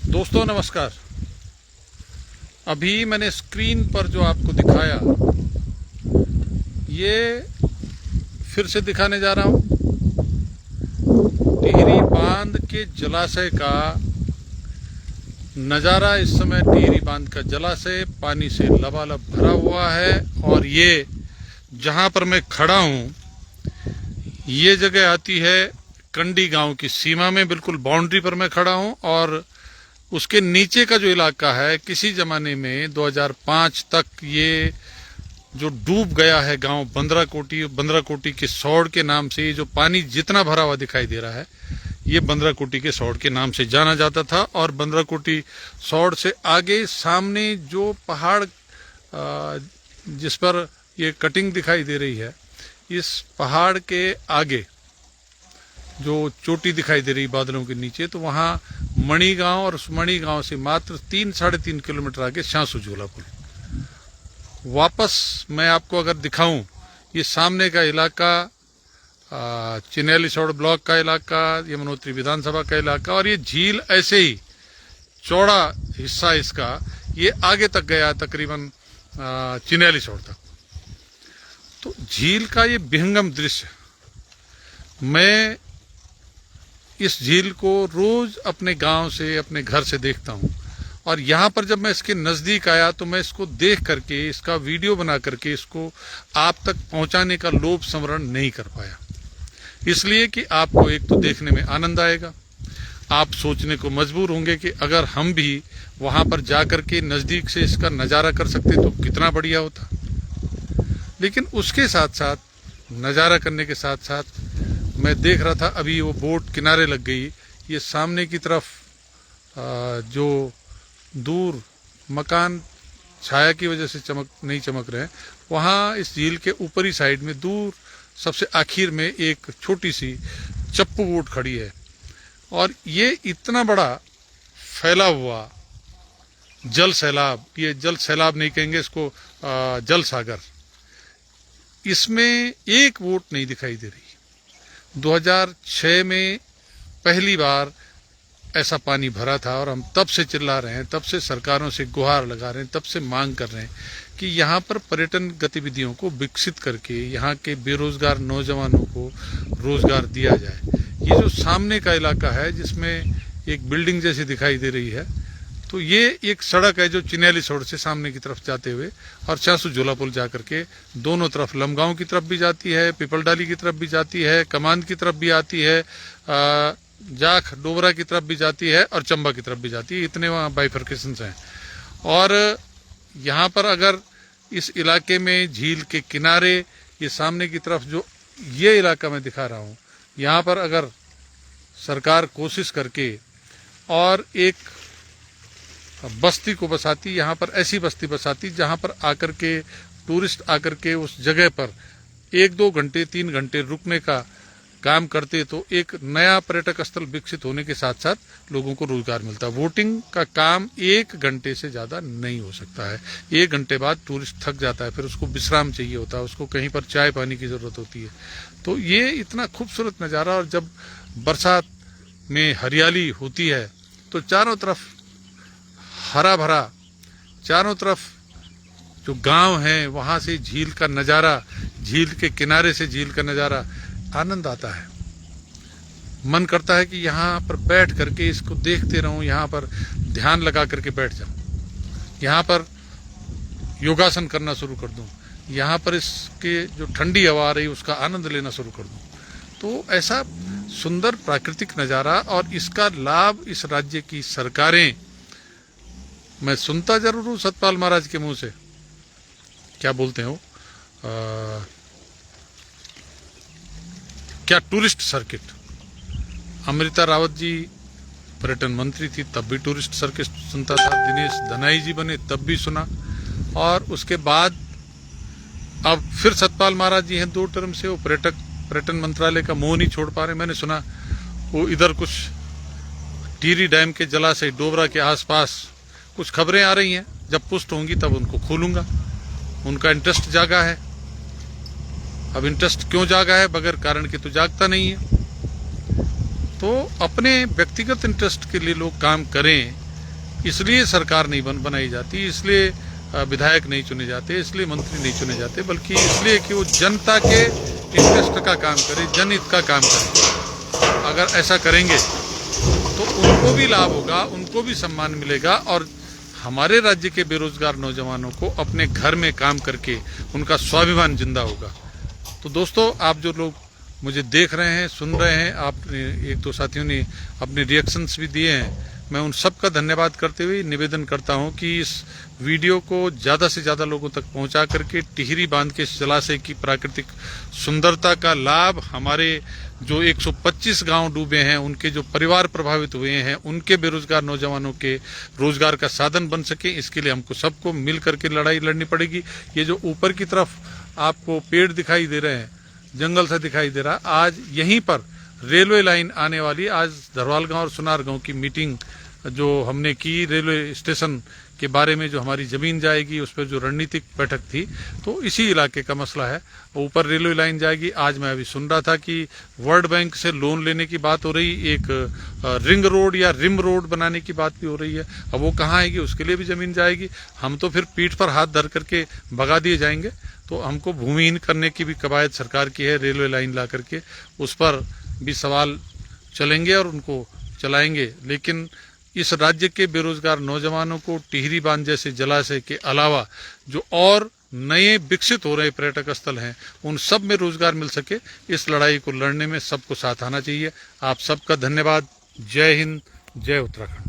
दोस्तों नमस्कार। अभी मैंने स्क्रीन पर जो आपको दिखाया ये फिर से दिखाने जा रहा हूं। टिहरी बांध के जलाशय का नजारा। इस समय टिहरी बांध का जलाशय पानी से लबालब भरा हुआ है और ये जहां पर मैं खड़ा हूं ये जगह आती है कंडी गांव की सीमा में, बिल्कुल बाउंड्री पर मैं खड़ा हूं। और उसके नीचे का जो इलाका है, किसी जमाने में 2005 तक ये जो डूब गया है गांव बंदराकोटी के सौड़ के नाम से, ये जो पानी जितना भरा हुआ दिखाई दे रहा है ये बंदराकोटी के सौड़ के नाम से जाना जाता था। और बंदराकोटी सौड़ से आगे सामने जो पहाड़ जिस पर ये कटिंग दिखाई दे रही है, इस पहाड़ के आगे जो चोटी दिखाई दे रही बादलों के नीचे, तो वहां मणि गांव और उस मणि गांव से मात्र 3-3.5 किलोमीटर आगे शांसु झूला पुल। वापस मैं आपको अगर दिखाऊं, ये सामने का इलाका चिन्हैली सौड़ ब्लॉक का इलाका, यमुनोत्री विधानसभा का इलाका, और ये झील ऐसे ही चौड़ा हिस्सा इसका ये आगे तक गया तकरीबन चिन्हैली सौड़ तक। तो झील का ये विहंगम दृश्य, मैं इस झील को रोज अपने गांव से, अपने घर से देखता हूं। और यहां पर जब मैं इसके नजदीक आया तो मैं इसको देख करके, इसका वीडियो बना करके इसको आप तक पहुंचाने का लोभ स्मरण नहीं कर पाया, इसलिए कि आपको एक तो देखने में आनंद आएगा, आप सोचने को मजबूर होंगे कि अगर हम भी वहां पर जाकर के नजदीक से इसका नजारा कर सकते तो कितना बढ़िया होता। लेकिन उसके साथ साथ, नजारा करने के साथ साथ, मैं देख रहा था अभी वो बोट किनारे लग गई। ये सामने की तरफ जो दूर मकान छाया की वजह से नहीं चमक रहे हैं, वहां इस झील के ऊपरी साइड में दूर सबसे आखिर में एक छोटी सी चप्पू बोट खड़ी है। और ये इतना बड़ा फैला हुआ जल सैलाब, ये जल सैलाब नहीं कहेंगे इसको, जल सागर, इसमें एक बोट नहीं दिखाई दे रही। 2006 में पहली बार ऐसा पानी भरा था और हम तब से चिल्ला रहे हैं, तब से सरकारों से गुहार लगा रहे हैं, तब से मांग कर रहे हैं कि यहाँ पर पर्यटन गतिविधियों को विकसित करके यहाँ के बेरोजगार नौजवानों को रोजगार दिया जाए। ये जो सामने का इलाका है जिसमें एक बिल्डिंग जैसी दिखाई दे रही है, तो ये एक सड़क है जो चिन्हैली सौड़ से सामने की तरफ जाते हुए और शांसु झूला पुल जाकर के दोनों तरफ लमगांव की तरफ भी जाती है, पिपलडाली की तरफ भी जाती है, कमांद की तरफ भी आती है, जाख डोबरा की तरफ भी जाती है और चंबा की तरफ भी जाती है। इतने वहाँ बाइफर्केशंस हैं। और यहाँ पर अगर इस इलाके में झील के किनारे, ये सामने की तरफ जो ये इलाका मैं दिखा रहा हूँ, यहाँ पर अगर सरकार कोशिश करके और एक बस्ती को बसाती, यहाँ पर ऐसी बस्ती बसाती जहाँ पर आकर के टूरिस्ट आकर के उस जगह पर 1-2 घंटे 3 घंटे रुकने का काम करते, तो एक नया पर्यटक स्थल विकसित होने के साथ साथ लोगों को रोजगार मिलता। वोटिंग का काम 1 घंटे से ज्यादा नहीं हो सकता है। 1 घंटे बाद टूरिस्ट थक जाता है, फिर उसको विश्राम चाहिए होता है, उसको कहीं पर चाय पानी की जरूरत होती है। तो ये इतना खूबसूरत नजारा, और जब बरसात में हरियाली होती है तो चारों तरफ हरा भरा, चारों तरफ जो गांव है वहां से झील का नजारा, झील के किनारे से झील का नजारा, आनंद आता है। मन करता है कि यहाँ पर बैठ करके इसको देखते रहूं, यहाँ पर ध्यान लगा करके बैठ जाऊं, यहाँ पर योगासन करना शुरू कर दूं, यहाँ पर इसके जो ठंडी हवा आ रही उसका आनंद लेना शुरू कर दूं। तो ऐसा सुंदर प्राकृतिक नजारा, और इसका लाभ इस राज्य की सरकारें, मैं सुनता जरूर हूं सतपाल महाराज के मुंह से, क्या बोलते हो, क्या टूरिस्ट सर्किट। अमृता रावत जी पर्यटन मंत्री थी तब भी टूरिस्ट सर्किट सुनता था, दिनेश धनाई जी बने तब भी सुना, और उसके बाद अब फिर सतपाल महाराज जी हैं 2 टर्म से, वो पर्यटन मंत्रालय का मोह नहीं छोड़ पा रहे। मैंने सुना वो इधर कुछ टिहरी डैम के जलाशय डोबरा के आसपास कुछ खबरें आ रही हैं, जब पुष्ट होंगी तब उनको खोलूंगा। उनका इंटरेस्ट जागा है। अब इंटरेस्ट क्यों जागा है, बगैर कारण के तो जागता नहीं है। तो अपने व्यक्तिगत इंटरेस्ट के लिए लोग काम करें, इसलिए सरकार नहीं बनाई जाती, इसलिए विधायक नहीं चुने जाते, इसलिए मंत्री नहीं चुने जाते, बल्कि इसलिए कि वो जनता के इंटरेस्ट का काम करे, जनहित का काम करे। अगर ऐसा करेंगे तो उनको भी लाभ होगा, उनको भी सम्मान मिलेगा और हमारे राज्य के बेरोजगार नौजवानों को अपने घर में काम करके उनका स्वाभिमान जिंदा होगा। तो दोस्तों, आप जो लोग मुझे देख रहे हैं, सुन रहे हैं, आपने एक दो साथियों ने अपने रिएक्शंस भी दिए हैं, मैं उन सब का धन्यवाद करते हुए निवेदन करता हूं कि इस वीडियो को ज़्यादा से ज़्यादा लोगों तक पहुंचा करके टिहरी बांध के जलाशय की प्राकृतिक सुंदरता का लाभ हमारे जो 125 गांव डूबे हैं, उनके जो परिवार प्रभावित हुए हैं, उनके बेरोजगार नौजवानों के रोजगार का साधन बन सके, इसके लिए हमको सबको मिल करके लड़ाई लड़नी पड़ेगी। ये जो ऊपर की तरफ आपको पेड़ दिखाई दे रहे हैं, जंगल सा दिखाई दे रहा, आज यहीं पर रेलवे लाइन आने वाली। आज धरवाल गांव और सुनार गांव की मीटिंग जो हमने की रेलवे स्टेशन के बारे में, जो हमारी जमीन जाएगी उस पर जो रणनीतिक बैठक थी, तो इसी इलाके का मसला है। ऊपर रेलवे लाइन जाएगी। आज मैं अभी सुन रहा था कि वर्ल्ड बैंक से लोन लेने की बात हो रही, एक रिंग रोड या रिम रोड बनाने की बात भी हो रही है। अब वो कहाँ आएगी, उसके लिए भी जमीन जाएगी। हम तो फिर पीठ पर हाथ धर करके भगा दिए जाएंगे। तो हमको भूमिहीन करने की भी कवायद सरकार की है, रेलवे लाइन ला करके उस पर भी सवाल चलेंगे और उनको चलाएंगे। लेकिन इस राज्य के बेरोजगार नौजवानों को टिहरी बांध जैसे जलाशय के अलावा जो और नए विकसित हो रहे पर्यटक स्थल हैं, उन सब में रोजगार मिल सके, इस लड़ाई को लड़ने में सबको साथ आना चाहिए। आप सबका धन्यवाद। जय हिंद, जय उत्तराखंड।